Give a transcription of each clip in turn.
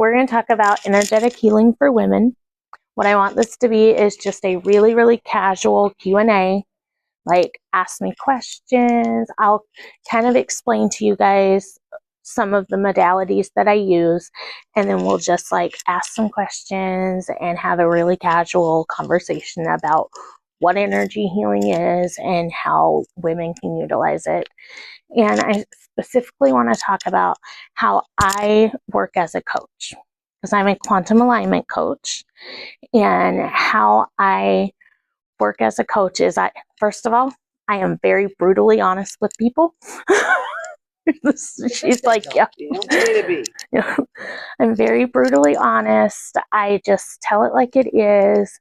we're going to talk about energetic healing for women. What I want this to be is just a really, really casual Q&A. Like, ask me questions. I'll kind of explain to you guys some of the modalities that I use, and then we'll just like ask some questions and have a really casual conversation about what energy healing is and how women can utilize it. And I specifically want to talk about how I work as a coach, because I'm a quantum alignment coach, and how I work as a coach is, first of all, I am very brutally honest with people. She's like, yeah. I'm very brutally honest. I just tell it like it is.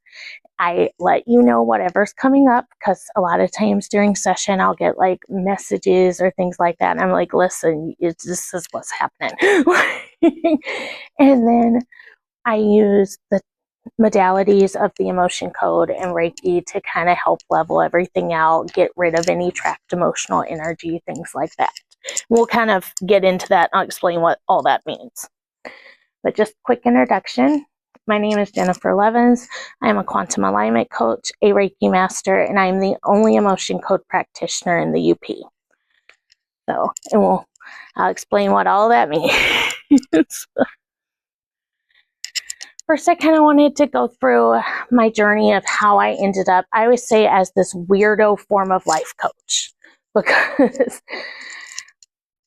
I let you know whatever's coming up, because a lot of times during session I'll get like messages or things like that, and I'm like, listen, this is what's happening. And then I use the modalities of the emotion code and Reiki to kind of help level everything out, get rid of any trapped emotional energy, things like that. We'll kind of get into that. I'll explain what all that means. But just quick introduction. My name is Jennifer Levens. I am a quantum alignment coach, a Reiki master, and I'm the only emotion code practitioner in the UP. So, and I'll explain what all that means. First, I kind of wanted to go through my journey of how I ended up, I always say, as this weirdo form of life coach, because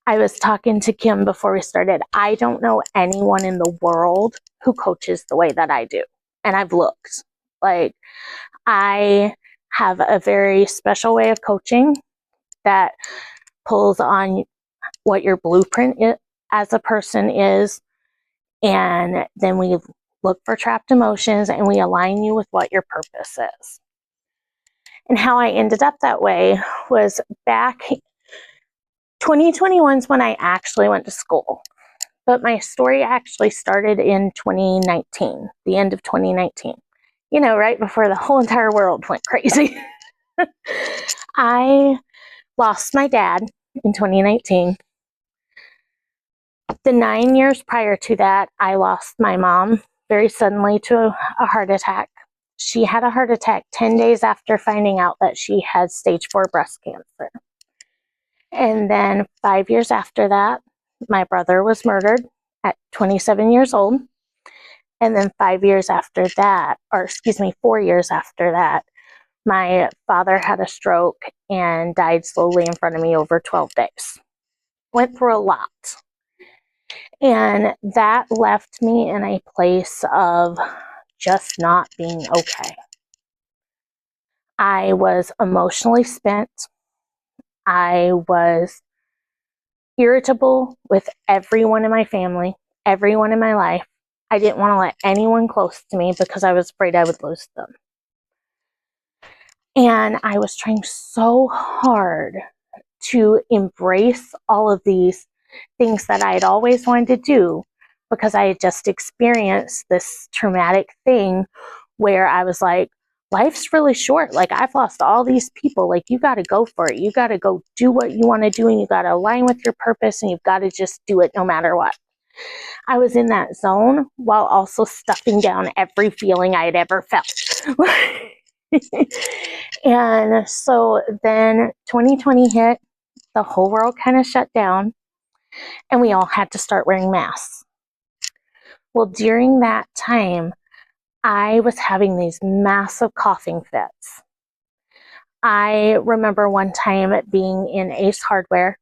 I was talking to Kim before we started. I don't know anyone in the world who coaches the way that I do. And I've looked. Like, I have a very special way of coaching that pulls on what your blueprint as a person is. And then we look for trapped emotions and we align you with what your purpose is. And how I ended up that way was back 2021 is when I actually went to school. But my story actually started in 2019, the end of 2019. You know, right before the whole entire world went crazy. I lost my dad in 2019. The 9 years prior to that, I lost my mom very suddenly to a heart attack. She had a heart attack 10 days after finding out that she had stage 4 breast cancer. And then 5 years after that, my brother was murdered at 27 years old. And then 5 years after that, or excuse me, 4 years after that, my father had a stroke and died slowly in front of me over 12 days. Went through a lot. And that left me in a place of just not being okay. I was emotionally spent. I was irritable with everyone in my family, everyone in my life. I didn't want to let anyone close to me because I was afraid I would lose them. And I was trying so hard to embrace all of these things that I had always wanted to do, because I had just experienced this traumatic thing where I was like, life's really short. Like, I've lost all these people. Like, you got to go for it. You got to go do what you want to do, and you got to align with your purpose, and you've got to just do it no matter what. I was in that zone while also stuffing down every feeling I had ever felt. And so then 2020 hit, the whole world kind of shut down, and we all had to start wearing masks. Well, during that time, I was having these massive coughing fits. I remember one time being in Ace Hardware,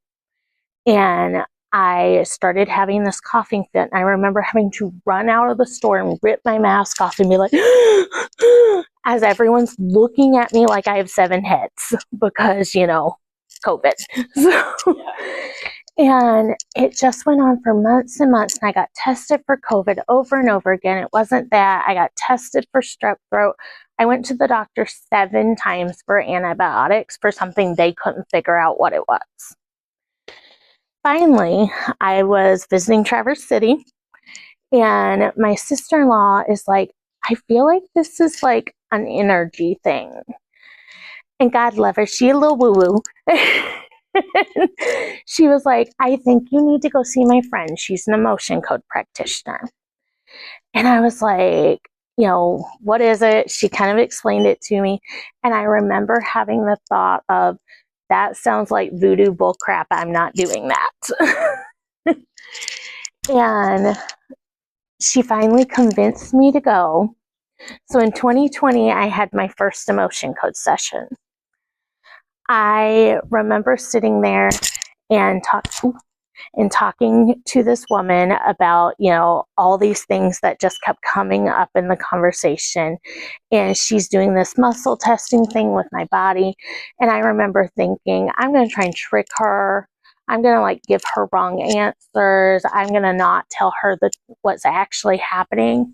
and I started having this coughing fit. And I remember having to run out of the store and rip my mask off and be like, as everyone's looking at me like I have 7 heads because, you know, COVID. And it just went on for months and months. And I got tested for COVID over and over again. It wasn't that. I got tested for strep throat. I went to the doctor 7 times for antibiotics for something they couldn't figure out what it was. Finally, I was visiting Traverse City, and my sister-in-law is like, I feel like this is like an energy thing. And God love her, she a little woo-woo. She was like, I think you need to go see my friend. She's an emotion code practitioner. And I was like, you know, what is it? She kind of explained it to me. And I remember having the thought of, that sounds like voodoo bull crap. I'm not doing that. And she finally convinced me to go. So in 2020, I had my first emotion code session. I remember sitting there and talking to this woman about, you know, all these things that just kept coming up in the conversation. And she's doing this muscle testing thing with my body. And I remember thinking, I'm going to try and trick her. I'm going to like give her wrong answers. I'm going to not tell her what's actually happening.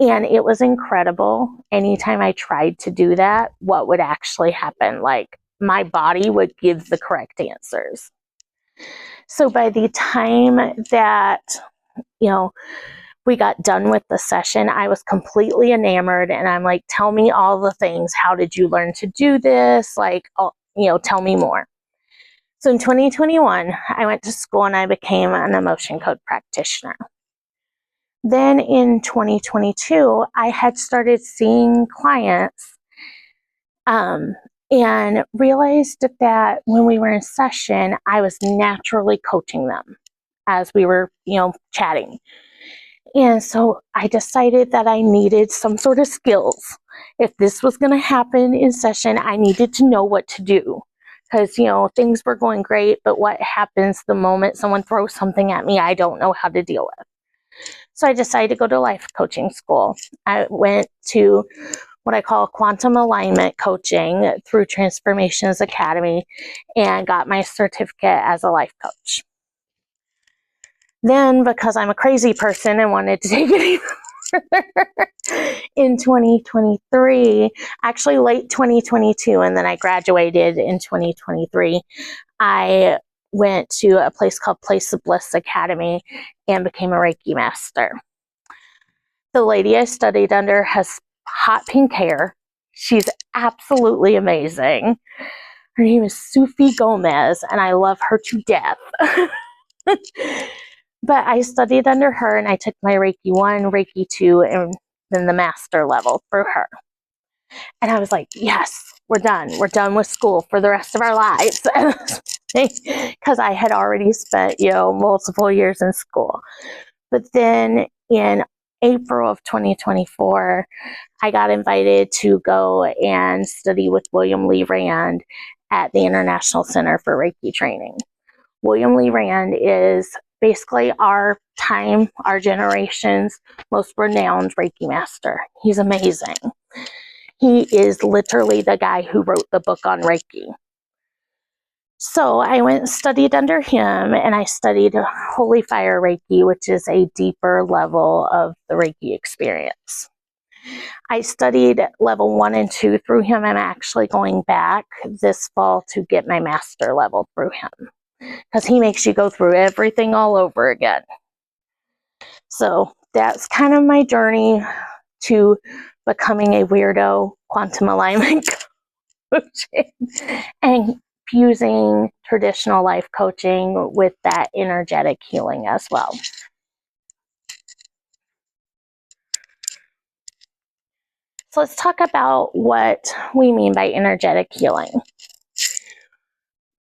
And it was incredible. Anytime I tried to do that, what would actually happen? Like my body would give the correct answers. So by the time that, you know, we got done with the session, I was completely enamored. And I'm like, tell me all the things. How did you learn to do this? Like, you know, tell me more. So in 2021, I went to school and I became an emotion code practitioner. Then in 2022, I had started seeing clients and realized that when we were in session, I was naturally coaching them as we were, you know, chatting. And so I decided that I needed some sort of skills. If this was going to happen in session, I needed to know what to do. Because, you know, things were going great, but what happens the moment someone throws something at me, I don't know how to deal with. So I decided to go to life coaching school. I went to what I call quantum alignment coaching through Transformations Academy and got my certificate as a life coach. Then, because I'm a crazy person and wanted to take it even further, in 2023, actually late 2022, and then I graduated in 2023, I went to a place called Place of Bliss Academy and became a Reiki master. The lady I studied under has hot pink hair. She's absolutely amazing. Her name is Sufi Gomez, and I love her to death. But I studied under her, and I took my Reiki 1, Reiki 2, and then the master level through her. And I was like, yes, we're done. We're done with school for the rest of our lives. Because I had already spent, you know, multiple years in school. But then in April of 2024, I got invited to go and study with William Lee Rand at the International Center for Reiki Training. William Lee Rand is basically our generation's most renowned Reiki master. He's amazing. He is literally the guy who wrote the book on Reiki. So I went and studied under him, and I studied Holy Fire Reiki, which is a deeper level of the Reiki experience. I studied level 1 and 2 through him. I'm actually going back this fall to get my master level through him, because he makes you go through everything all over again. So that's kind of my journey to becoming a weirdo quantum alignment coaching and fusing traditional life coaching with that energetic healing as well. So let's talk about what we mean by energetic healing.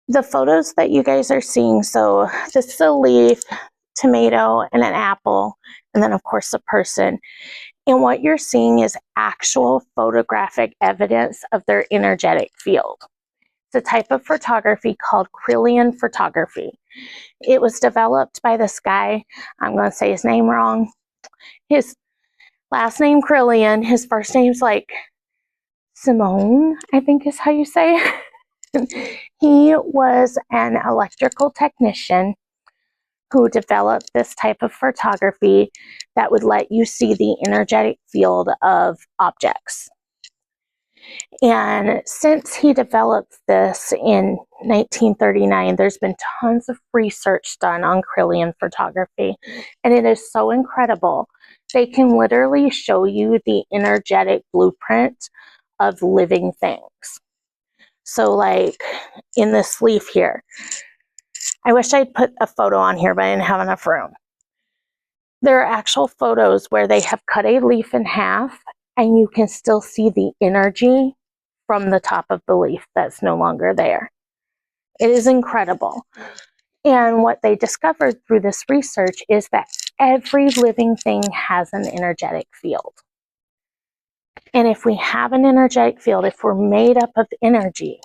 The photos that you guys are seeing, so this is a leaf, tomato, and an apple, and then of course a person. And what you're seeing is actual photographic evidence of their energetic field. It's a type of photography called Kirlian photography. It was developed by this guy, I'm going to say his name wrong. His last name Kirlian, his first name's like Simone, I think is how you say it. He was an electrical technician who developed this type of photography that would let you see the energetic field of objects. And since he developed this in 1939, there's been tons of research done on Kirlian photography, and it is so incredible. They can literally show you the energetic blueprint of living things. So like in this leaf here, I wish I'd put a photo on here, but I didn't have enough room. There are actual photos where they have cut a leaf in half and you can still see the energy from the top of the leaf that's no longer there. It is incredible. And what they discovered through this research is that every living thing has an energetic field. And if we have an energetic field, if we're made up of energy,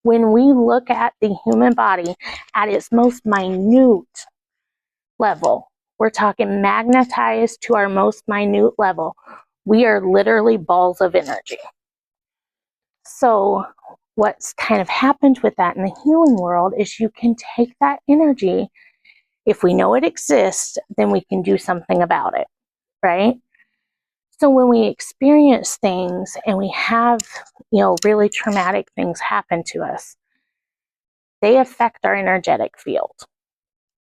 when we look at the human body at its most minute level, we're talking magnetized to our most minute level, we are literally balls of energy. So what's kind of happened with that in the healing world is you can take that energy. If we know it exists, then we can do something about it, right? So when we experience things and we have, really traumatic things happen to us, they affect our energetic field.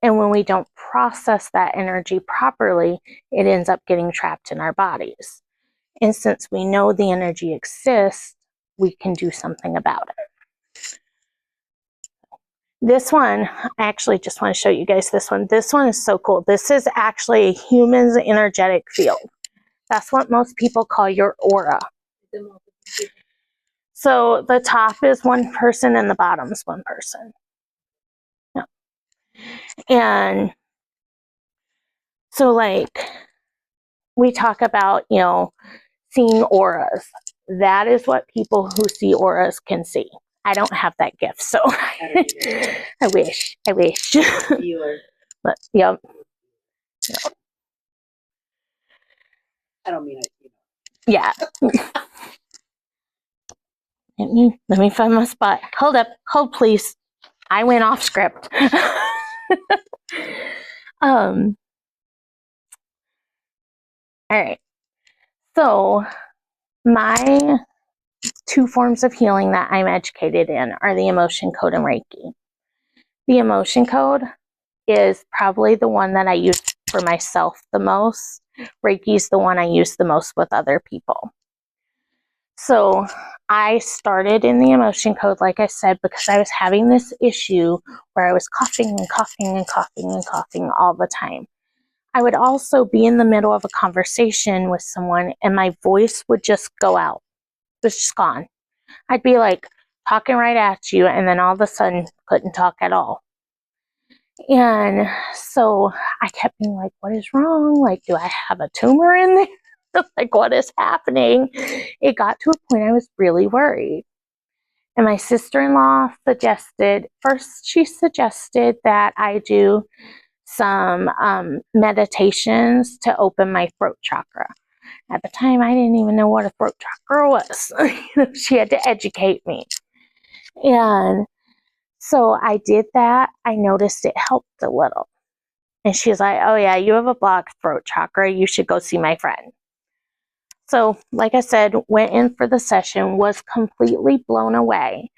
And when we don't process that energy properly, it ends up getting trapped in our bodies. And since we know the energy exists, we can do something about it. This one, I actually just want to show you guys this one. This one is so cool. This is actually a human's energetic field. That's what most people call your aura. So the top is one person and the bottom is one person. Yeah. And so like we talk about, seeing auras. That is what people who see auras can see. I don't have that gift, so I wish. But yep. I don't mean it. Yeah. Let me find my spot. Hold please. I went off script. All right. So my two forms of healing that I'm educated in are the emotion code and Reiki. The emotion code is probably the one that I use for myself the most. Reiki is the one I use the most with other people. So I started in the emotion code, like I said, because I was having this issue where I was coughing and coughing and coughing and coughing all the time. I would also be in the middle of a conversation with someone and my voice would just go out. It was just gone. I'd be like talking right at you and then all of a sudden couldn't talk at all. And so I kept being like, what is wrong? Like, do I have a tumor in there? Like, what is happening? It got to a point I was really worried. And my sister-in-law suggested that I do some meditations to open my throat chakra. At the time, I didn't even know what a throat chakra was. She had to educate me. And so I did that. I noticed it helped a little. And she was like, oh yeah, you have a blocked throat chakra. You should go see my friend. So like I said, went in for the session, was completely blown away.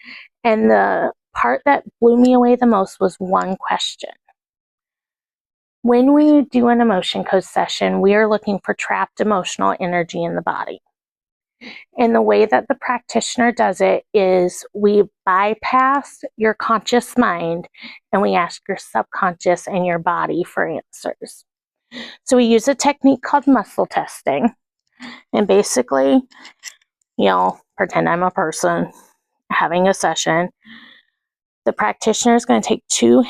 And the part that blew me away the most was one question. When we do an emotion code session, we are looking for trapped emotional energy in the body. And the way that the practitioner does it is we bypass your conscious mind and we ask your subconscious and your body for answers. So we use a technique called muscle testing. And basically, pretend I'm a person having a session. The practitioner is going to take two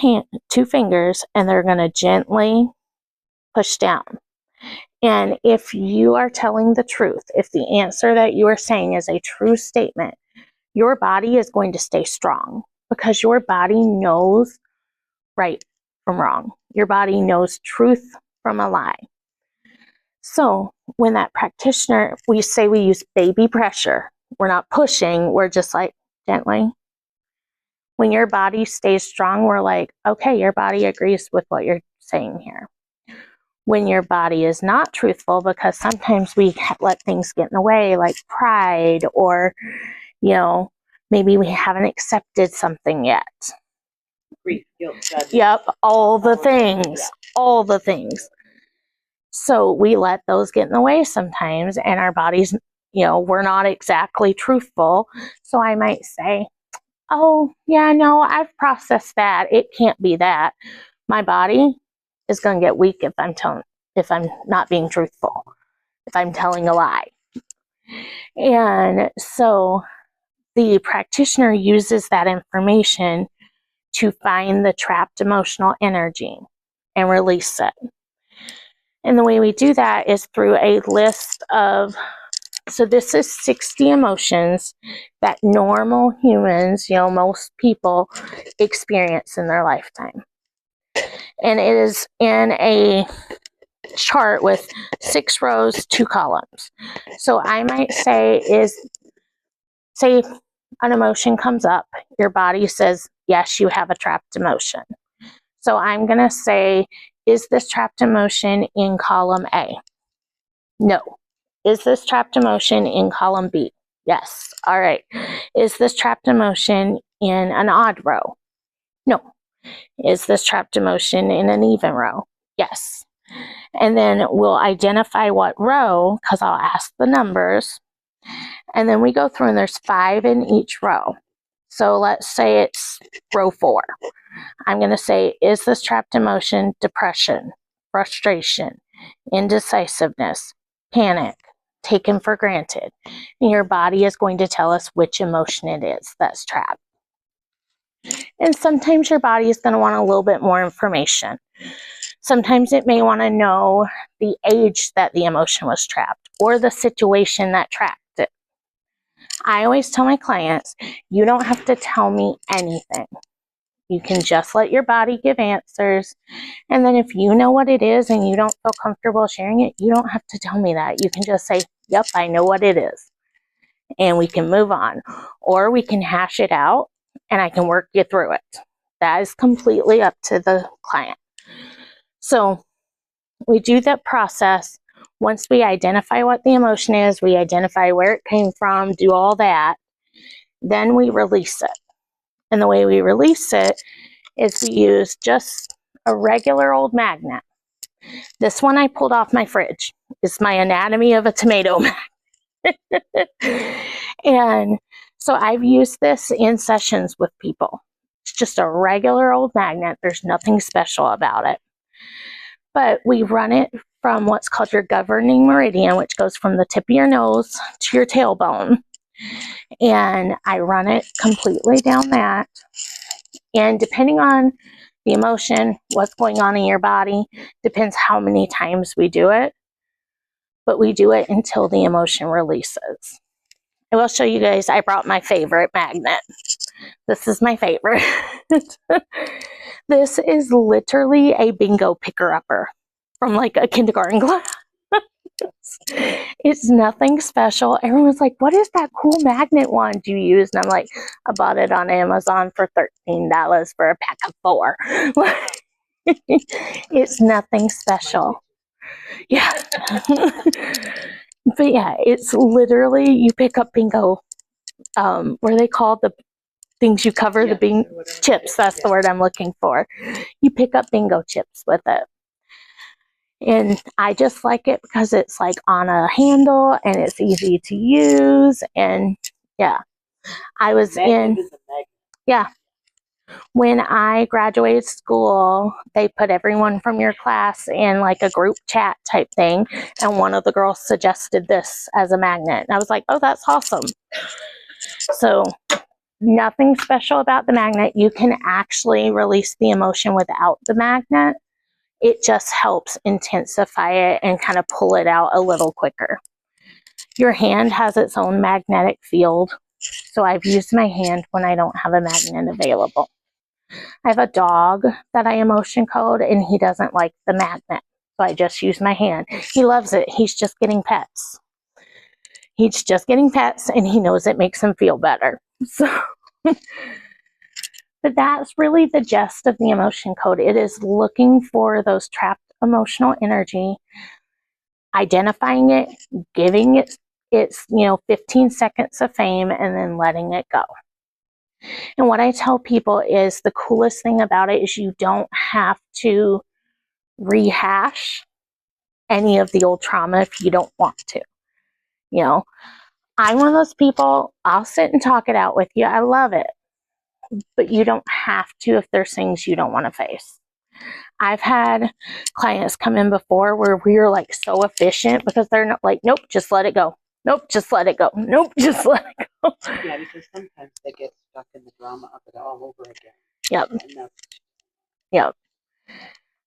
fingers and they're going to gently push down. And if you are telling the truth, if the answer that you are saying is a true statement, your body is going to stay strong because your body knows right from wrong. Your body knows truth from a lie. So when that practitioner, we say we use baby pressure. We're not pushing, we're just like gently. When your body stays strong, we're like, okay, your body agrees with what you're saying here. When your body is not truthful, because sometimes we let things get in the way, like pride, or, maybe we haven't accepted something yet. Grief, guilt, judgment. Yep, all the things. So we let those get in the way sometimes, and our bodies, we're not exactly truthful. So I might say, oh, yeah, no, I've processed that. It can't be that. My body is going to get weak if I'm if I'm not being truthful, if I'm telling a lie. And so the practitioner uses that information to find the trapped emotional energy and release it. And the way we do that is through a list of, so this is 60 emotions that normal humans, most people experience in their lifetime. And it is in a chart with 6 rows, 2 columns. So I might say say an emotion comes up, your body says, yes, you have a trapped emotion. So I'm going to say, is this trapped emotion in column A? No. Is this trapped emotion in column B? Yes. All right. Is this trapped emotion in an odd row? No. Is this trapped emotion in an even row? Yes. And then we'll identify what row, because I'll ask the numbers. And then we go through, and there's 5 in each row. So let's say it's row 4. I'm going to say, is this trapped emotion depression, frustration, indecisiveness, panic, taken for granted? And your body is going to tell us which emotion it is that's trapped. And sometimes your body is going to want a little bit more information. Sometimes it may want to know the age that the emotion was trapped or the situation that trapped it. I always tell my clients, you don't have to tell me anything. You can just let your body give answers. And then if you know what it is and you don't feel comfortable sharing it, you don't have to tell me that. You can just say, yep, I know what it is. And we can move on. Or we can hash it out and I can work you through it. That is completely up to the client. So we do that process. Once we identify what the emotion is, we identify where it came from, do all that, then we release it. And the way we release it is we use just a regular old magnet. This one I pulled off my fridge. It's my anatomy of a tomato magnet. And so I've used this in sessions with people. It's just a regular old magnet. There's nothing special about it. But we run it from what's called your governing meridian, which goes from the tip of your nose to your tailbone. And I run it completely down that. And depending on the emotion, what's going on in your body, depends how many times we do it. But we do it until the emotion releases. I will show you guys, I brought my favorite magnet. This is my favorite. This is literally a bingo picker-upper from like a kindergarten class. It's nothing special. Everyone's like, what is that cool magnet one do you use? And I'm like, I bought it on Amazon for $13 for a pack of 4. It's nothing special. Yeah. But yeah, it's literally, you pick up bingo, what are they called? The things you cover, the bingo chips. That's the word I'm looking for. You pick up bingo chips with it. And I just like it because it's like on a handle and it's easy to use. And yeah, I was yeah. When I graduated school, they put everyone from your class in like a group chat type thing. And one of the girls suggested this as a magnet. And I was like, oh, that's awesome. So nothing special about the magnet. You can actually release the emotion without the magnet. It just helps intensify it and kind of pull it out a little quicker. Your hand has its own magnetic field. So I've used my hand when I don't have a magnet available. I have a dog that I emotion code and he doesn't like the magnet. So I just use my hand. He loves it. He's just getting pets. He's just getting pets and he knows it makes him feel better. So, but that's really the gist of the emotion code. It is looking for those trapped emotional energy, identifying it, giving it its 15 seconds of fame, and then letting it go. And what I tell people is the coolest thing about it is you don't have to rehash any of the old trauma if you don't want to. I'm one of those people, I'll sit and talk it out with you. I love it. But you don't have to if there's things you don't want to face. I've had clients come in before where we are like so efficient because they're not like, nope, just let it go. Nope, just let it go. Nope, just let it go. Yeah, because sometimes they get stuck in the drama of it all over again. Yep. And that's, Yep.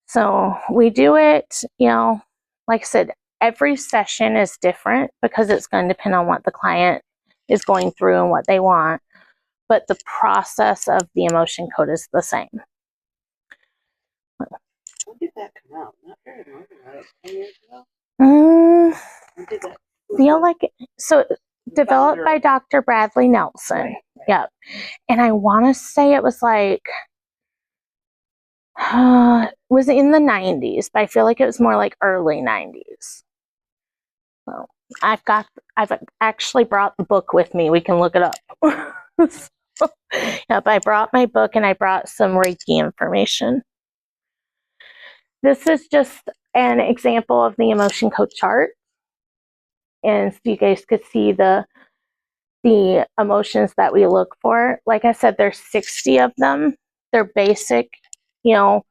So we do it, you know, like I said, every session is different because it's going to depend on what the client is going through and what they want. But the process of the emotion code is the same. when did that come out? Not very long ago, right? 10 years ago? When did that? Feel like so developed by Dr. Bradley Nelson. Right. Yep. And I want to say it was like was in the 90s, but I feel like it was more like early 90s. So I've actually brought the book with me. We can look it up. So, yep, I brought my book and I brought some Reiki information. This is just an example of the emotion code chart. And so you guys could see the emotions that we look for. Like I said, there's 60 of them. They're basic, you know,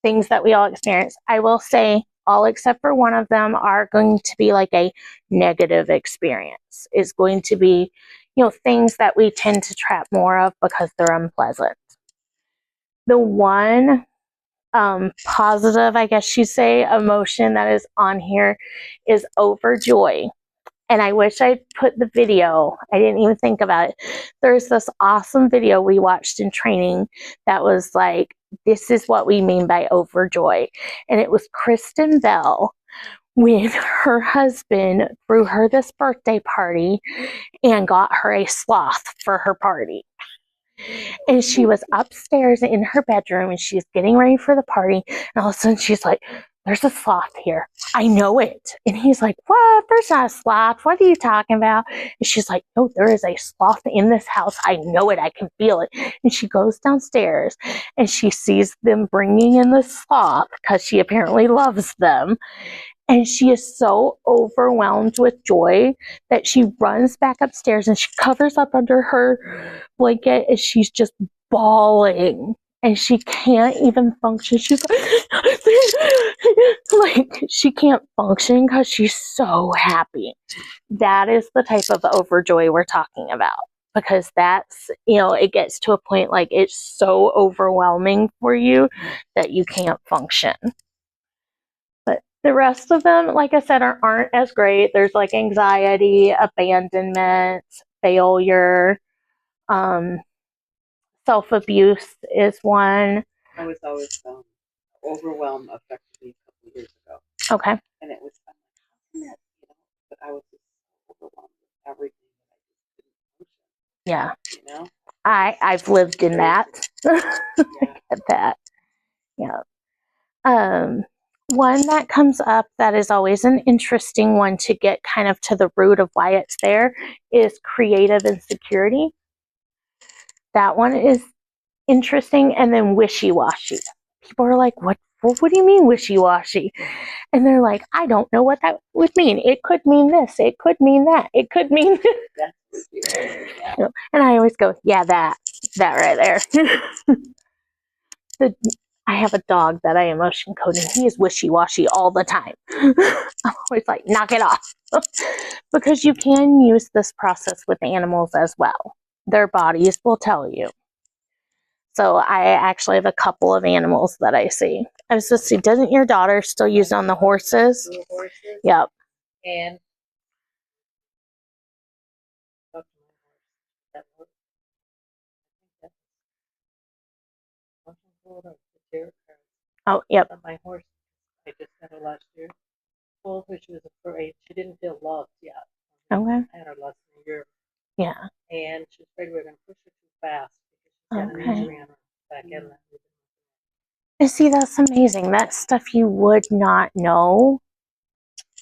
things that we all experience. I will say all except for one of them are going to be like a negative experience. It's going to be, you know, things that we tend to trap more of because they're unpleasant. The one positive, I guess you'd say, emotion that is on here is overjoy. And I wish I'd put the video. I didn't even think about it. There's this awesome video we watched in training that was like, this is what we mean by overjoy. And it was Kristen Bell when her husband threw her this birthday party and got her a sloth for her party. And she was upstairs in her bedroom and she was getting ready for the party. And all of a sudden she's like, there's a sloth here. I know it. And he's like, what? There's not a sloth. What are you talking about? And she's like, no, there is a sloth in this house. I know it. I can feel it. And she goes downstairs and she sees them bringing in the sloth because she apparently loves them. And she is so overwhelmed with joy that she runs back upstairs and she covers up under her blanket and she's just bawling. And she can't even function. She's like she can't function because she's so happy. That is the type of overjoy we're talking about. Because that's, you know, it gets to a point like it's so overwhelming for you that you can't function. The rest of them, like I said, aren't as great. There's like anxiety, abandonment, failure, self-abuse is one. I was always overwhelmed affected me a couple of years ago. Okay. And it was, I'm like, how can that, you know? But I was just overwhelmed with everything that I just didn't function. Yeah. You know? I've lived in that. Yeah. At that. Yeah. One that comes up that is always an interesting one to get kind of to the root of why it's there is creative insecurity. That one is interesting. And then wishy-washy. People are like, what do you mean wishy-washy? And they're like, I don't know what that would mean. It could mean this. It could mean that. It could mean this. Yeah. And I always go, yeah, that right there. I have a dog that I emotion code and he is wishy-washy all the time. I'm always like, knock it off. Because you can use this process with animals as well. Their bodies will tell you. So I actually have a couple of animals that I see. I was just saying, doesn't your daughter still use it on the horses? The horses. Yep. And Oh, yep. My horse, I just had her last year. Told her she was afraid. She didn't feel loved yet. Okay. I had her last year. Yeah. And she was afraid we were going to push her too fast because she had an injury on her back end. And see, that's amazing. That's stuff you would not know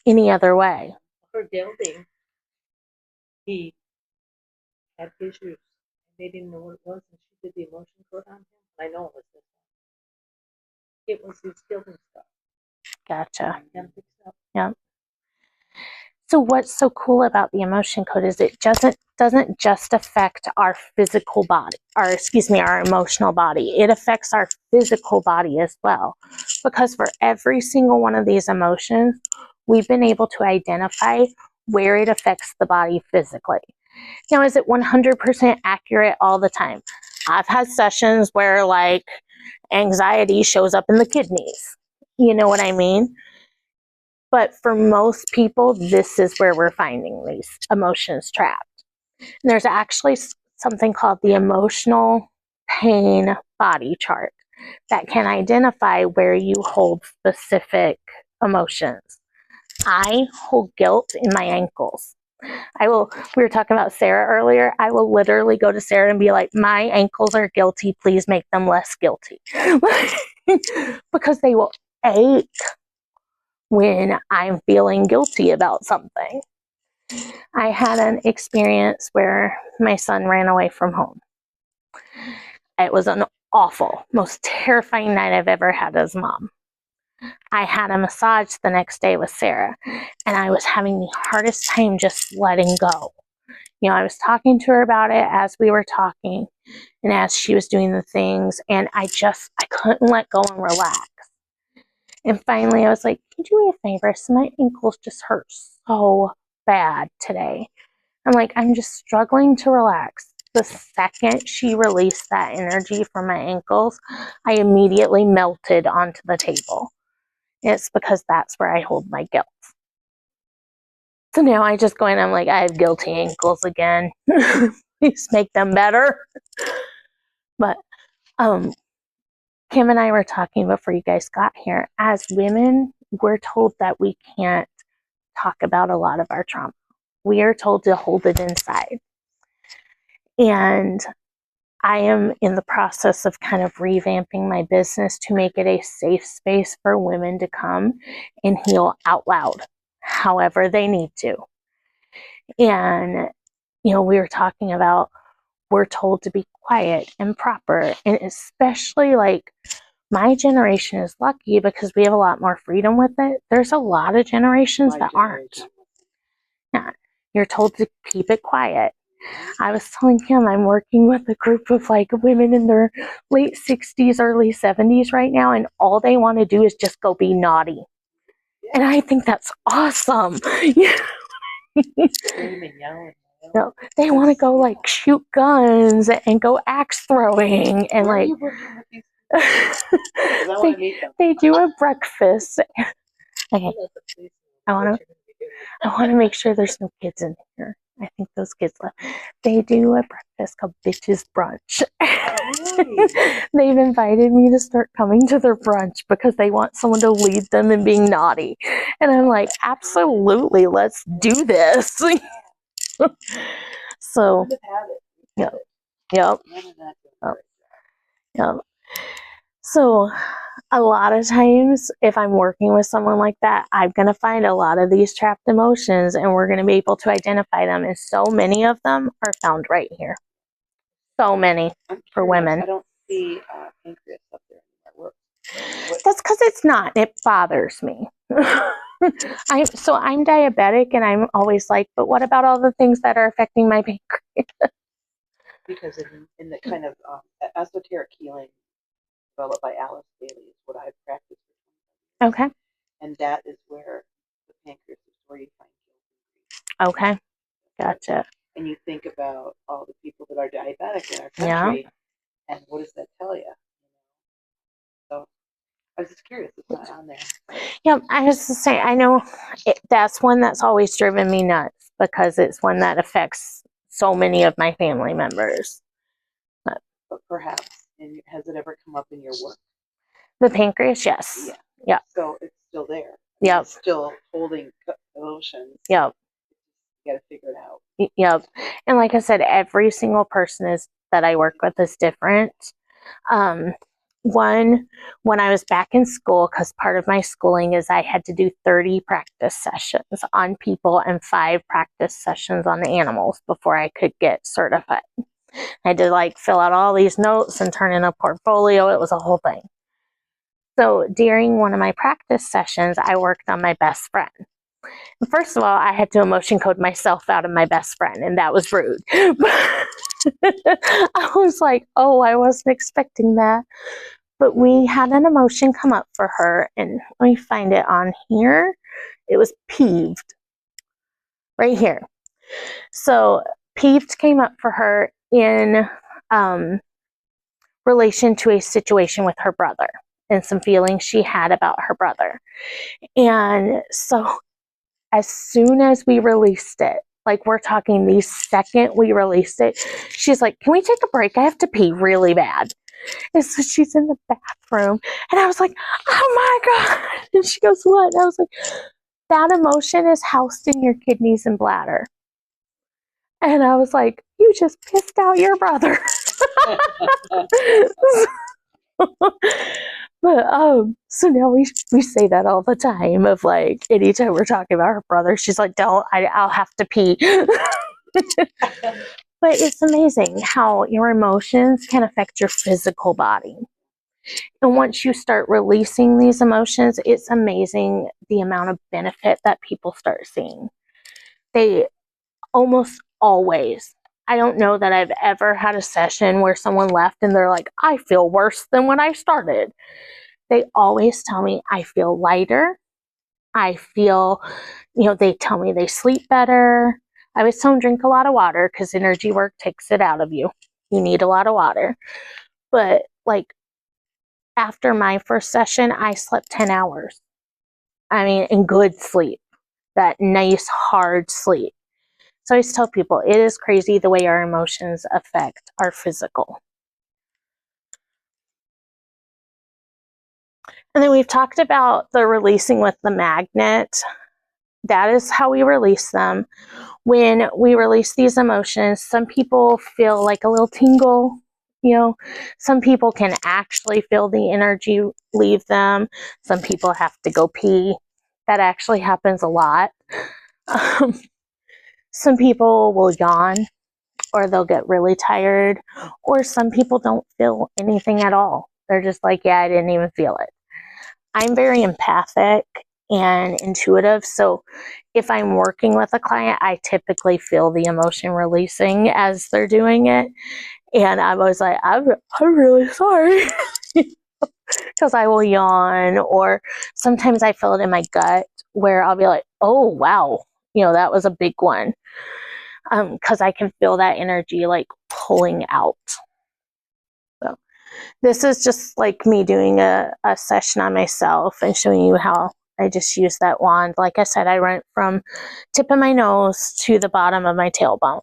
any other way. For gelding, he had issues. They didn't know what it was, and she did the emotion code on him. I know it was this one. It was his gelding stuff. Gotcha. Yeah. So what's so cool about the emotion code is it doesn't just affect our physical body, our emotional body. It affects our physical body as well. because for every single one of these emotions, we've been able to identify where it affects the body physically. Now, is it 100% accurate all the time? I've had sessions where like anxiety shows up in the kidneys. You know what I mean? But for most people, this is where we're finding these emotions trapped. And there's actually something called the emotional pain body chart that can identify where you hold specific emotions. I hold guilt in my ankles. We were talking about Sarah earlier. I will literally go to Sarah and be like, my ankles are guilty. Please make them less guilty. Because they will ache when I'm feeling guilty about something. I had an experience where my son ran away from home. It was an awful, most terrifying night I've ever had as a mom. I had a massage the next day with Sarah, and I was having the hardest time just letting go. You know, I was talking to her about it as we were talking and as she was doing the things, and I couldn't let go and relax. And finally I was like, can you do me a favor? So my ankles just hurt so bad today. I'm like, I'm just struggling to relax. The second she released that energy from my ankles, I immediately melted onto the table. It's because that's where I hold my guilt. So now I just go in, I'm like, I have guilty ankles again. Please make them better. But Kim and I were talking before you guys got here. As women, we're told that we can't talk about a lot of our trauma. We are told to hold it inside. And I am in the process of kind of revamping my business to make it a safe space for women to come and heal out loud, however they need to. And, you know, we were talking about, we're told to be quiet and proper, and especially like my generation is lucky because we have a lot more freedom with it. There's a lot of generations that aren't. Yeah, you're told to keep it quiet. I was telling him I'm working with a group of like women in their late 60s, early 70s right now, and all they want to do is just go be naughty. And I think that's awesome. No, they want to go like shoot guns and go axe throwing and like they do a breakfast. Okay. I want to make sure there's no kids in here. I think those kids left. They do a breakfast called Bitches Brunch. They've invited me to start coming to their brunch because they want someone to lead them in being naughty. And I'm like, absolutely, let's do this. So, yep. Yep. Yep. So a lot of times if I'm working with someone like that, I'm going to find a lot of these trapped emotions and we're going to be able to identify them. And so many of them are found right here. So many for women. I don't see pancreas up there anymore. That's because it's not. It bothers me. I'm diabetic and I'm always like, but what about all the things that are affecting my pancreas? Because in the kind of esoteric healing developed by Alice Bailey is what I've practiced for 20 years. Okay. And that is where the pancreas is where you find guilt. Okay. Gotcha. And you think about all the people that are diabetic in our country, and what does that tell you? So I was just curious. It's not on there. Yeah, I was to say, I know that's one that's always driven me nuts because it's one that affects so many of my family members. But perhaps, and has it ever come up in your work? The pancreas, yes. Yeah. Yep. So it's still there. Yep. It's still holding emotions. Yep. You got to figure it out. Yep. And like I said, every single person that I work with is different. One, when I was back in school, because part of my schooling is I had to do 30 practice sessions on people and 5 practice sessions on the animals before I could get certified. I had to like fill out all these notes and turn in a portfolio. It was a whole thing. So during one of my practice sessions, I worked on my best friend. First of all, I had to emotion code myself out of my best friend, and that was rude. I was like, oh, I wasn't expecting that. But we had an emotion come up for her, and let me find it on here. It was peeved, right here. So peeved came up for her in relation to a situation with her brother and some feelings she had about her brother. And so as soon as we released it, like we're talking the second we released it, she's like, can we take a break? I have to pee really bad. And so she's in the bathroom, and I was like, oh my God. And she goes, what? And I was like, that emotion is housed in your kidneys and bladder. And I was like, you just pissed out your brother. But so now we say that all the time, of like, anytime we're talking about her brother, she's like, I'll have to pee. But it's amazing how your emotions can affect your physical body. And once you start releasing these emotions, it's amazing the amount of benefit that people start seeing. They almost always, I don't know that I've ever had a session where someone left and they're like, I feel worse than when I started. They always tell me I feel lighter. I feel, they tell me they sleep better. I always tell them drink a lot of water, because energy work takes it out of you. You need a lot of water. But like, after my first session, I slept 10 hours. I mean, in good sleep, that nice, hard sleep. So I always tell people, it is crazy the way our emotions affect our physical. And then we've talked about the releasing with the magnet. That is how we release them. When we release these emotions, some people feel like a little tingle. Some people can actually feel the energy leave them. Some people have to go pee. That actually happens a lot. Some people will yawn, or they'll get really tired, or some people don't feel anything at all. They're just like, yeah, I didn't even feel it. I'm very empathic and intuitive, so if I'm working with a client, I typically feel the emotion releasing as they're doing it. And I'm always like, I'm really sorry. Because I will yawn, or sometimes I feel it in my gut where I'll be like, oh, wow, that was a big one. Because I can feel that energy like pulling out. So this is just like me doing a session on myself and showing you how I just use that wand. Like I said, I run from tip of my nose to the bottom of my tailbone.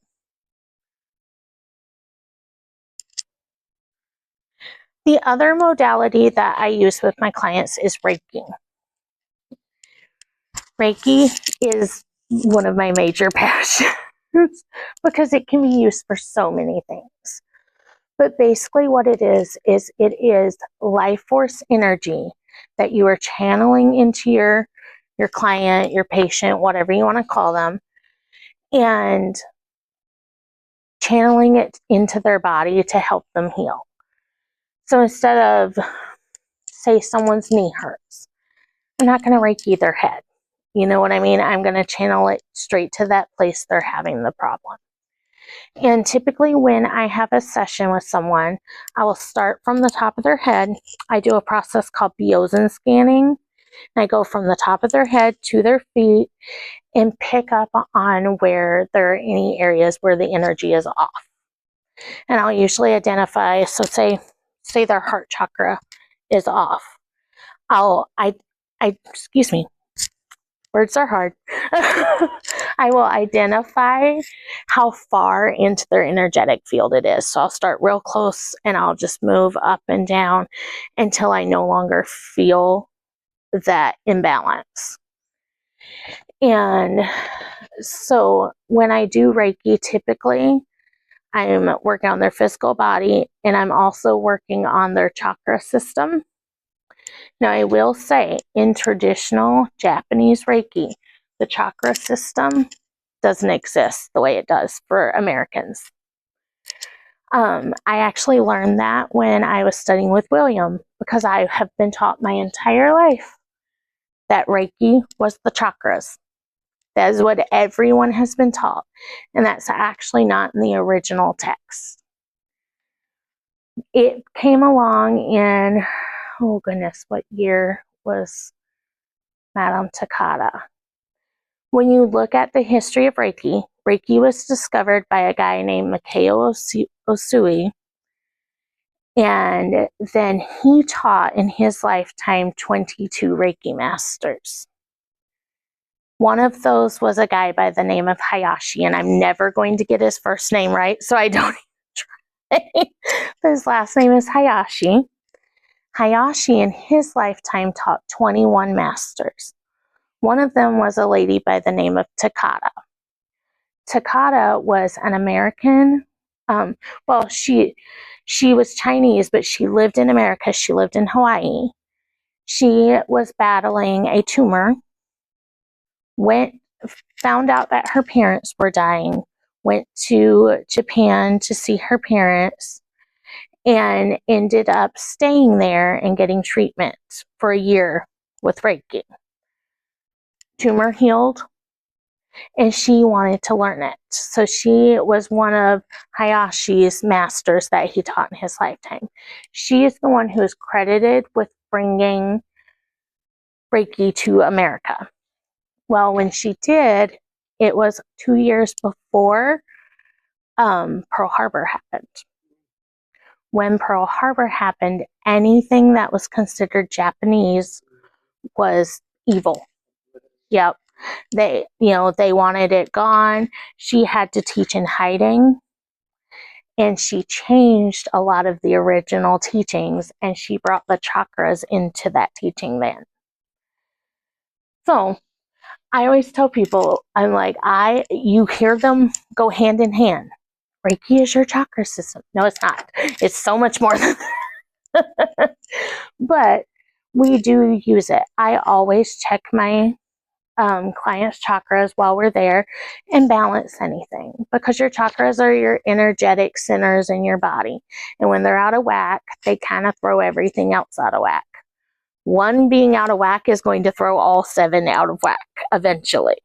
The other modality that I use with my clients is Reiki. Reiki is one of my major passions because it can be used for so many things. But basically what it is it is life force energy that you are channeling into your client, your patient, whatever you want to call them, and channeling it into their body to help them heal. So instead of, say, someone's knee hurts, I'm not going to Reiki their head. You know what I mean? I'm going to channel it straight to that place they're having the problem. And typically when I have a session with someone, I will start from the top of their head. I do a process called Biosen scanning. I go from the top of their head to their feet and pick up on where there are any areas where the energy is off. And I'll usually identify, so say their heart chakra is off. Excuse me, words are hard. I will identify how far into their energetic field it is. So I'll start real close and I'll just move up and down until I no longer feel that imbalance. And so when I do Reiki, typically I'm working on their physical body, and I'm also working on their chakra system. Now, I will say, in traditional Japanese Reiki, the chakra system doesn't exist the way it does for Americans. I actually learned that when I was studying with William, because I have been taught my entire life that Reiki was the chakras. That is what everyone has been taught, and that's actually not in the original text. It came along in oh goodness, what year was Madame Takata? When you look at the history of Reiki, Reiki was discovered by a guy named Mikao Usui, and then he taught in his lifetime 22 Reiki masters. One of those was a guy by the name of Hayashi, and I'm never going to get his first name right, so I don't even try. But his last name is Hayashi. Hayashi in his lifetime taught 21 masters. One of them was a lady by the name of Takata. Takata was an American, well, she was Chinese, but she lived in America. She lived in Hawaii. She was battling a tumor, found out that her parents were dying, went to Japan to see her parents, and ended up staying there and getting treatment for a year with Reiki. Tumor healed, and she wanted to learn it. So she was one of Hayashi's masters that he taught in his lifetime. She is the one who is credited with bringing Reiki to America. Well, when she did, it was 2 years before Pearl Harbor happened. When Pearl Harbor happened, anything that was considered Japanese was evil. Yep. They wanted it gone. She had to teach in hiding, and she changed a lot of the original teachings, and she brought the chakras into that teaching then. So I always tell people, I'm like, you hear them go hand in hand. Reiki is your chakra system. No, it's not. It's so much more than that. But we do use it. I always check my clients' chakras while we're there and balance anything, because your chakras are your energetic centers in your body. And when they're out of whack, they kind of throw everything else out of whack. One being out of whack is going to throw all 7 out of whack eventually.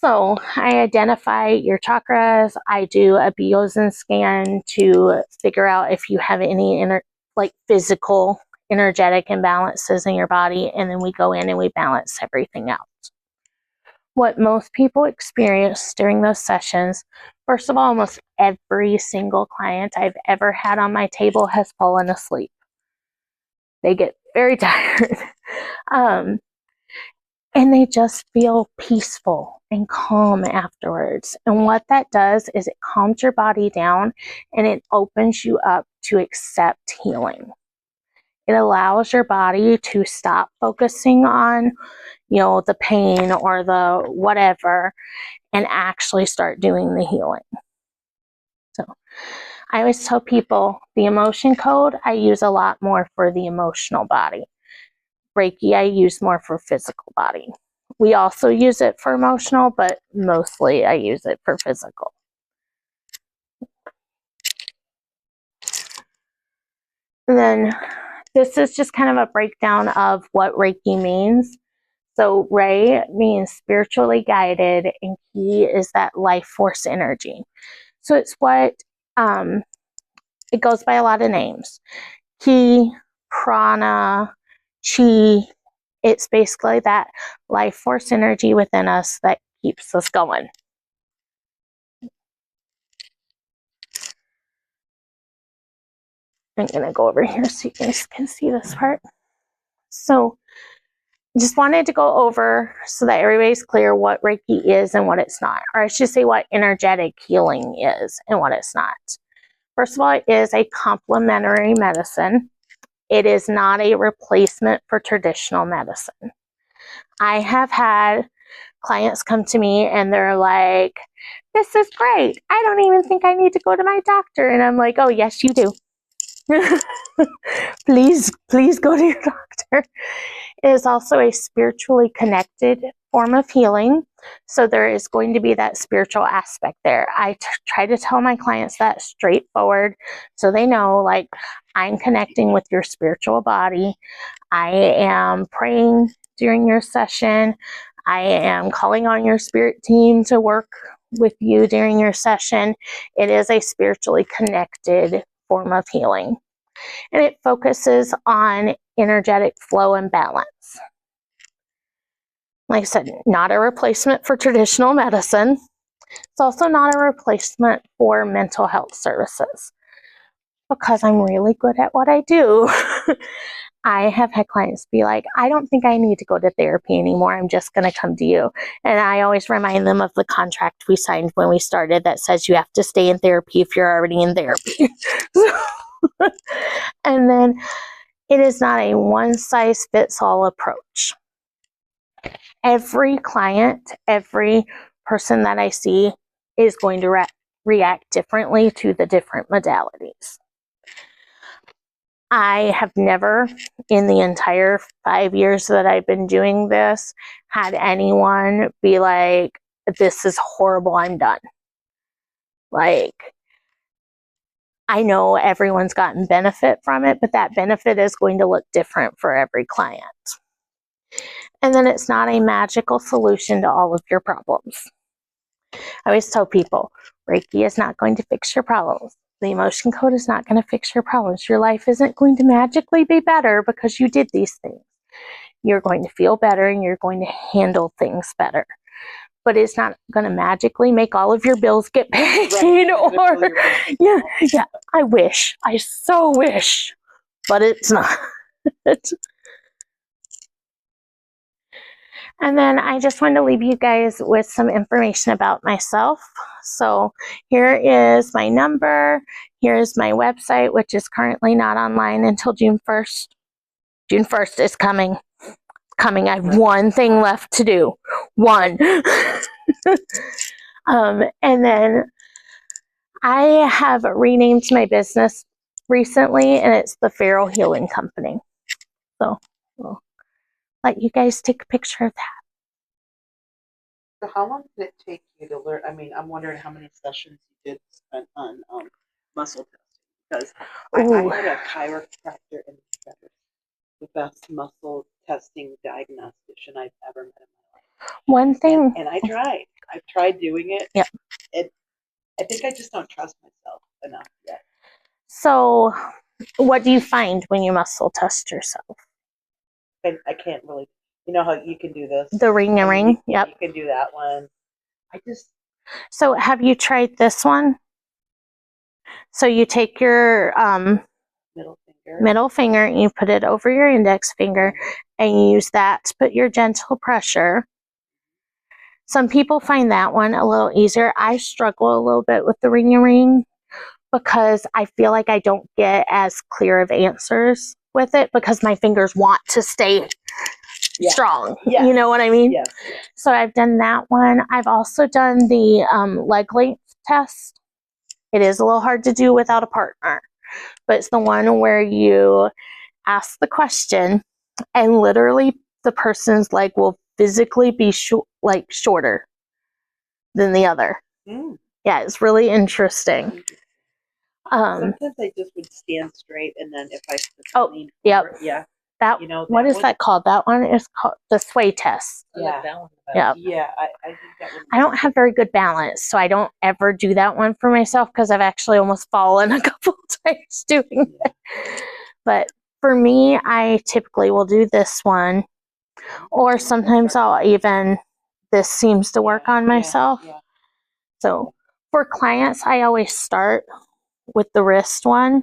So I identify your chakras. I do a Biosen scan to figure out if you have any physical energetic imbalances in your body, and then we go in and we balance everything out. What most people experience during those sessions, first of all, almost every single client I've ever had on my table has fallen asleep. They get very tired. And they just feel peaceful and calm afterwards. And what that does is it calms your body down, and it opens you up to accept healing. It allows your body to stop focusing on, the pain or the whatever, and actually start doing the healing. So I always tell people the emotion code, I use a lot more for the emotional body. Reiki, I use more for physical body. We also use it for emotional, but mostly I use it for physical. And then this is just kind of a breakdown of what Reiki means. So Rei means spiritually guided, and Ki is that life force energy. So it's what, it goes by a lot of names. Ki, prana, chi. It's basically that life force energy within us that keeps us going. I'm going to go over here so you guys can see this part. So just wanted to go over so that everybody's clear what Reiki is and what it's not. Or I should say what energetic healing is and what it's not. First of all, it is a complementary medicine. It is not a replacement for traditional medicine. I have had clients come to me and they're like, this is great. I don't even think I need to go to my doctor. And I'm like, oh, yes, you do. please go to your doctor. It is also a spiritually connected form of healing. So there is going to be that spiritual aspect there. I try to tell my clients that straightforward so they know, like, I'm connecting with your spiritual body. I am praying during your session. I am calling on your spirit team to work with you during your session. It is a spiritually connected form of healing. and it focuses on energetic flow and balance. Like I said, not a replacement for traditional medicine. It's also not a replacement for mental health services. Because I'm really good at what I do, I have had clients be like, I don't think I need to go to therapy anymore. I'm just going to come to you. And I always remind them of the contract we signed when we started that says you have to stay in therapy if you're already in therapy. And then it is not a one-size-fits-all approach. Every client, every person that I see is going to react differently to the different modalities. I have never, in the entire 5 years that I've been doing this, had anyone be like, this is horrible, I'm done. Like, I know everyone's gotten benefit from it, but that benefit is going to look different for every client. And then it's not a magical solution to all of your problems. I always tell people, Reiki is not going to fix your problems. The emotion code is not going to fix your problems. Your life isn't going to magically be better because you did these things. You're going to feel better and you're going to handle things better. But it's not going to magically make all of your bills get paid. Right. Yeah, I wish. I so wish. But it's not. And then I just wanted to leave you guys with some information about myself. So here is my number. Here's my website, which is currently not online until June 1st. June 1st is coming. I have one thing left to do. One. And then I have renamed my business recently, and it's the Feral Healing Company. So I'll let you guys take a picture of that. So how long did it take you to learn? I mean, I'm wondering how many sessions you did spend on muscle testing, because I had a chiropractor and the best muscle testing diagnostician I've ever met in my life. One thing, and I've tried doing it. Yep. I think I just don't trust myself enough yet. So, what do you find when you muscle test yourself? I can't really. You know how you can do this? The ring. Yep. You can do that one. So, have you tried this one? So you take your middle finger and you put it over your index finger and you use that to put your gentle pressure. Some people find that one a little easier. I struggle a little bit with the ring because I feel like I don't get as clear of answers with it because my fingers want to stay strong. Yes. You know what I mean? Yes. So I've done that one. I've also done the leg length test. It is a little hard to do without a partner, but it's the one where you ask the question and literally the person's leg will physically be shorter than the other. Mm. Yeah, it's really interesting. Sometimes I just would stand straight, and then if I lean forward, what is that called? That one is called the sway test. Yeah, yeah. I think that one. I don't have very good balance, so I don't ever do that one for myself because I've actually almost fallen a couple times doing it. But for me, I typically will do this one, or sometimes this seems to work on myself. Yeah. So for clients, I always start with the wrist one.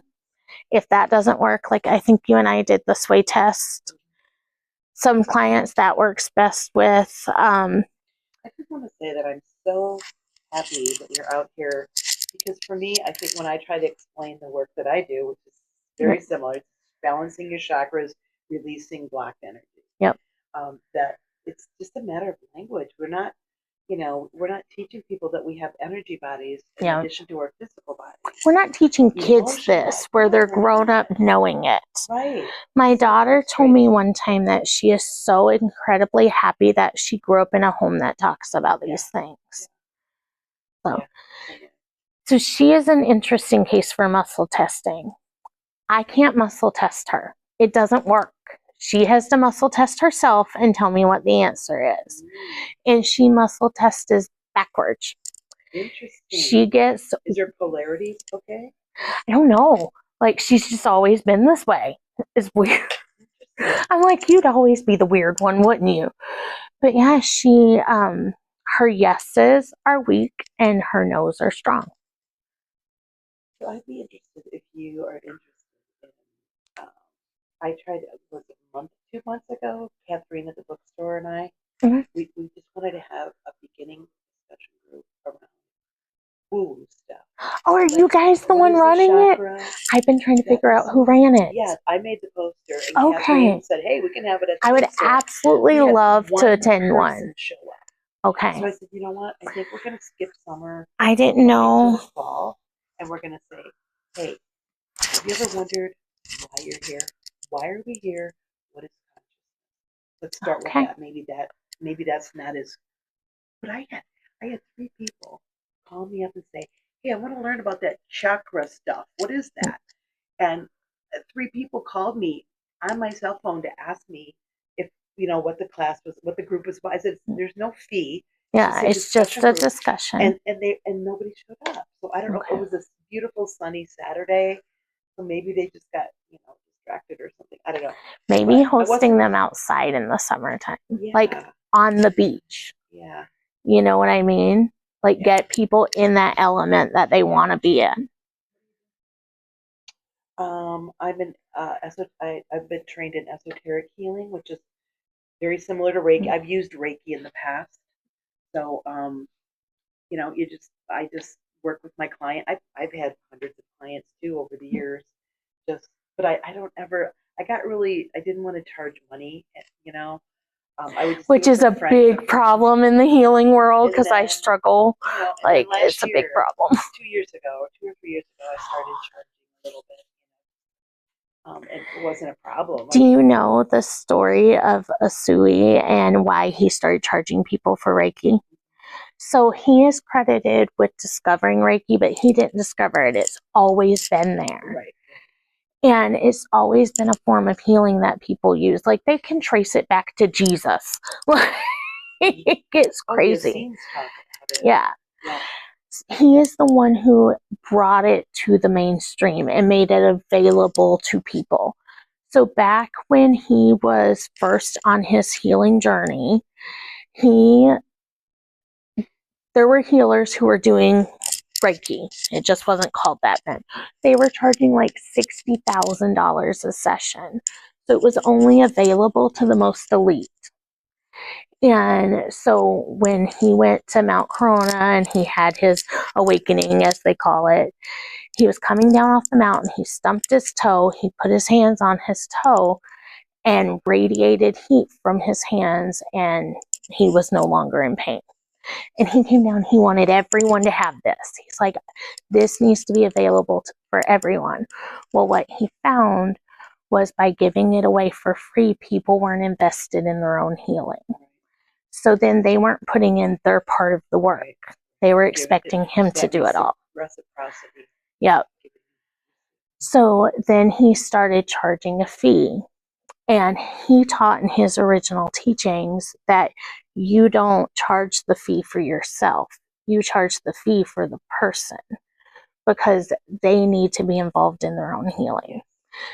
If that doesn't work, like I think you and I did the sway test. Some clients that works best with. I just want to say that I'm so happy that you're out here, because for me, I think when I try to explain the work that I do, which is very similar, it's balancing your chakras, releasing blocked energy. Yep. That it's just a matter of language. We're not teaching people that we have energy bodies in addition to our physical bodies. We're not teaching kids this where they're grown up knowing it. Right. My daughter told me one time that she is so incredibly happy that she grew up in a home that talks about these things. So she is an interesting case for muscle testing. I can't muscle test her. It doesn't work. She has to muscle test herself and tell me what the answer is. And she muscle tests backwards. Interesting. She gets... Is your polarity okay? I don't know. Like, she's just always been this way. It's weird. I'm like, you'd always be the weird one, wouldn't you? But yeah, she, her yeses are weak and her nos are strong. So I'd be interested if you are interested in. I tried. Was it a month, 2 months ago? Catherine at the bookstore and I. Mhm. We just wanted to have a beginning discussion group around woo stuff. Oh, are you Like, guys the what one is the running it? chakra? I've been trying to That figure out is- who ran it. Yeah, I made the poster, and Okay. Catherine said, "Hey, we can have it at the I would bookstore." absolutely We had love to one attend person one. show up. Okay. So I said, you know what? I think we're going to skip summer I didn't into know. the fall, and we're going to say, hey, have you ever wondered why you're here? Why are we here? What is consciousness? Let's start Okay. with that. Maybe that's not as. But I had 3 people call me up and say, hey, I want to learn about that chakra stuff. What is that? And 3 people called me on my cell phone to ask me if what the class was, what the group was about. I said there's no fee. Yeah, it's just a group. discussion. And nobody showed up. So I don't know. Okay. It was this beautiful sunny Saturday. So maybe they just got distracted or something. I don't know. Maybe But hosting them outside in the summertime, Yeah. like on the beach. Yeah. You know what I mean? Like, get people in that element that they want to be in. I've been I've been trained in esoteric healing, which is very similar to Reiki. I've used Reiki in the past. So I just work with my client. I've had hundreds of clients too over the years. But I don't ever. I didn't want to charge money. I would just Which is a big problem in the healing world, because I struggle. Like, it's a big problem. 2 years ago, or 2 or 3 years ago, I started charging a little bit. And it wasn't a problem. Do you know the story of Asui and why he started charging people for Reiki? So he is credited with discovering Reiki, but he didn't discover it. It's always been there. Right. And it's always been a form of healing that people use. Like, they can trace it back to Jesus. It gets crazy. Yeah. He is the one who brought it to the mainstream and made it available to people. So back when he was first on his healing journey, there were healers who were doing Reiki. It just wasn't called that then. They were charging like $60,000 a session. So it was only available to the most elite. And so when he went to Mount Corona and he had his awakening, as they call it, he was coming down off the mountain. He stumped his toe. He put his hands on his toe and radiated heat from his hands, and he was no longer in pain. And he came down, he wanted everyone to have this. He's like, this needs to be available for everyone. Well, what he found was by giving it away for free, people weren't invested in their own healing. So then they weren't putting in their part of the work. They were expecting him to do it all. Reciprocity. Yep. So then he started charging a fee. And he taught in his original teachings that you don't charge the fee for yourself. You charge the fee for the person, because they need to be involved in their own healing.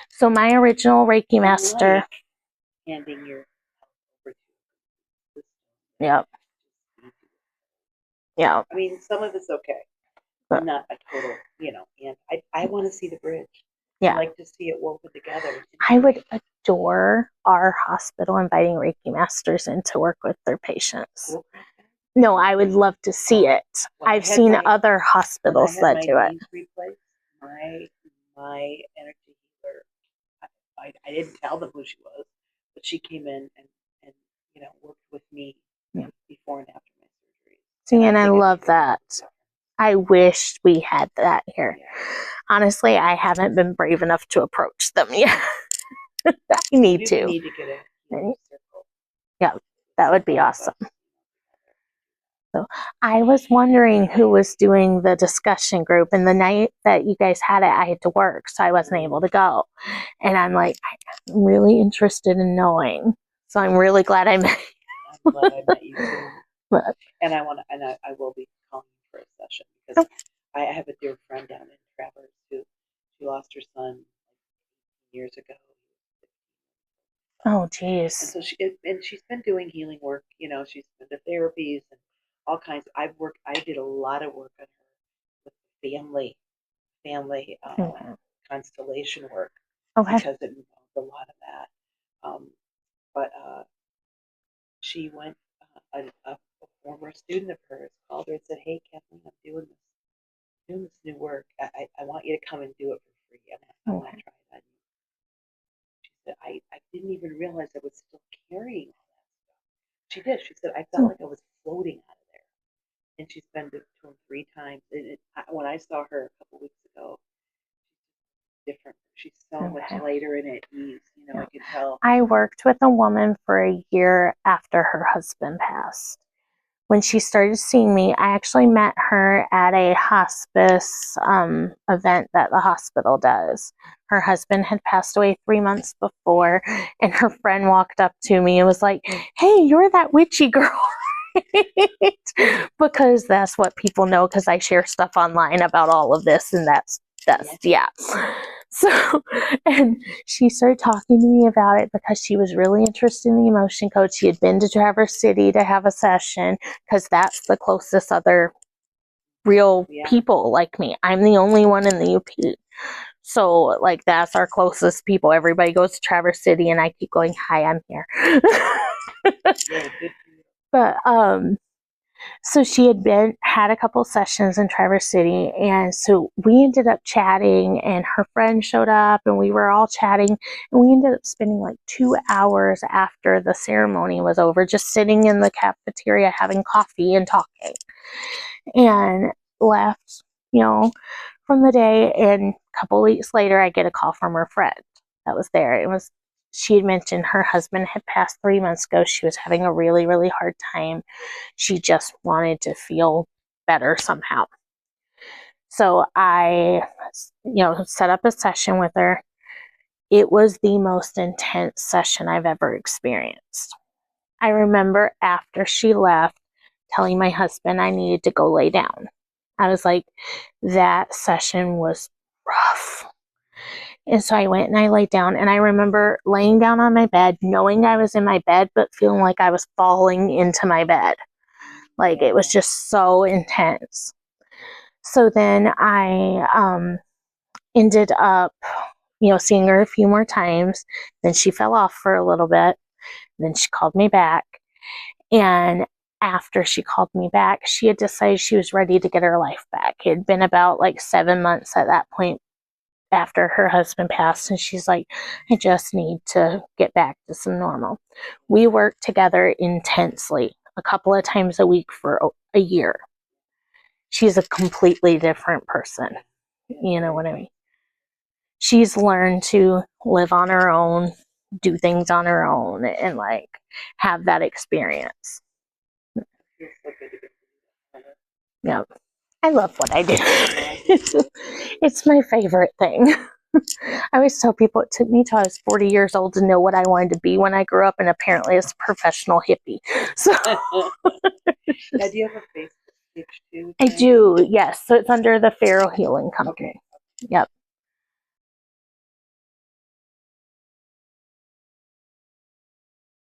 So my original Reiki master. Handing your over to. Yep. Yeah. I mean, some of it's okay. I'm not a total, and I want to see the bridge. Yeah. I like to see it woven together. I would adore our hospital inviting Reiki masters in to work with their patients. No, I would love to see it. I've seen other hospitals that do it. My energy healer, I didn't tell them who she was, but she came in and worked with me before and after my surgery. See, and I love that. I wish we had that here. Yeah. Honestly, I haven't been brave enough to approach them yet. I need to. Need to get a circle. Yeah, that would be awesome. So I was wondering who was doing the discussion group, and the night that you guys had it, I had to work, so I wasn't able to go. And I'm like, I'm really interested in knowing. So I'm really glad I met you. I'm glad I met you too. And I will be calling for a session, because I have a dear friend down in Traverse who She lost her son years ago. Oh, And geez. so she's been doing healing work. You know, she's been to therapies and all kinds. I did a lot of work on her with family Okay. constellation work Okay. because it involved a lot of that. But she went. A former student of hers called her and said, "Hey, Kathleen, I'm doing this new work. I want you to come and do it for free. I want to try it on you." She said, I didn't even realize I was still carrying all that stuff. She did. She said, I felt like I was floating out of there. And she's been to him 3 times. And when I saw her a couple weeks ago, she's different. She's so much lighter and at ease. You know, I could tell. I worked with a woman for a year after her husband passed. When she started seeing me, I actually met her at a hospice event that the hospital does. Her husband had passed away 3 months before, and her friend walked up to me and was like, "Hey, you're that witchy girl." Because that's what people know, because I share stuff online about all of this, and that's yeah. So, and she started talking to me about it because she was really interested in the emotion code. She had been to Traverse City to have a session because that's the closest other real people like me. I'm the only one in the UP. So, like, that's our closest people. Everybody goes to Traverse City, and I keep going, "Hi, I'm here." But, so she had a couple sessions in Traverse City, and so we ended up chatting, and her friend showed up, and we were all chatting, and we ended up spending like 2 hours after the ceremony was over, just sitting in the cafeteria having coffee and talking, and left, from the day. And a couple weeks later, I get a call from her friend that was there. She had mentioned her husband had passed 3 months ago. She was having a really, really hard time. She just wanted to feel better somehow. So I, set up a session with her. It was the most intense session I've ever experienced. I remember after she left, telling my husband I needed to go lay down. I was like, that session was rough. And so I went and I laid down, and I remember laying down on my bed, knowing I was in my bed, but feeling like I was falling into my bed. Like, it was just so intense. So then I ended up, seeing her a few more times. Then she fell off for a little bit. Then she called me back. And after she called me back, she had decided she was ready to get her life back. It had been about like 7 months at that point after her husband passed, and she's like, I just need to get back to some normal. We worked together intensely a couple of times a week for a year. She's a completely different person. You know what I mean? She's learned to live on her own, do things on her own, and like have that experience. Yeah. I love what I do. It's my favorite thing. I always tell people it took me till I was 40 years old to know what I wanted to be when I grew up, and apparently it's a professional hippie. So Now, do you have a Facebook page too? I do, yes. So it's under the Pharaoh Healing Company. Okay. Yep.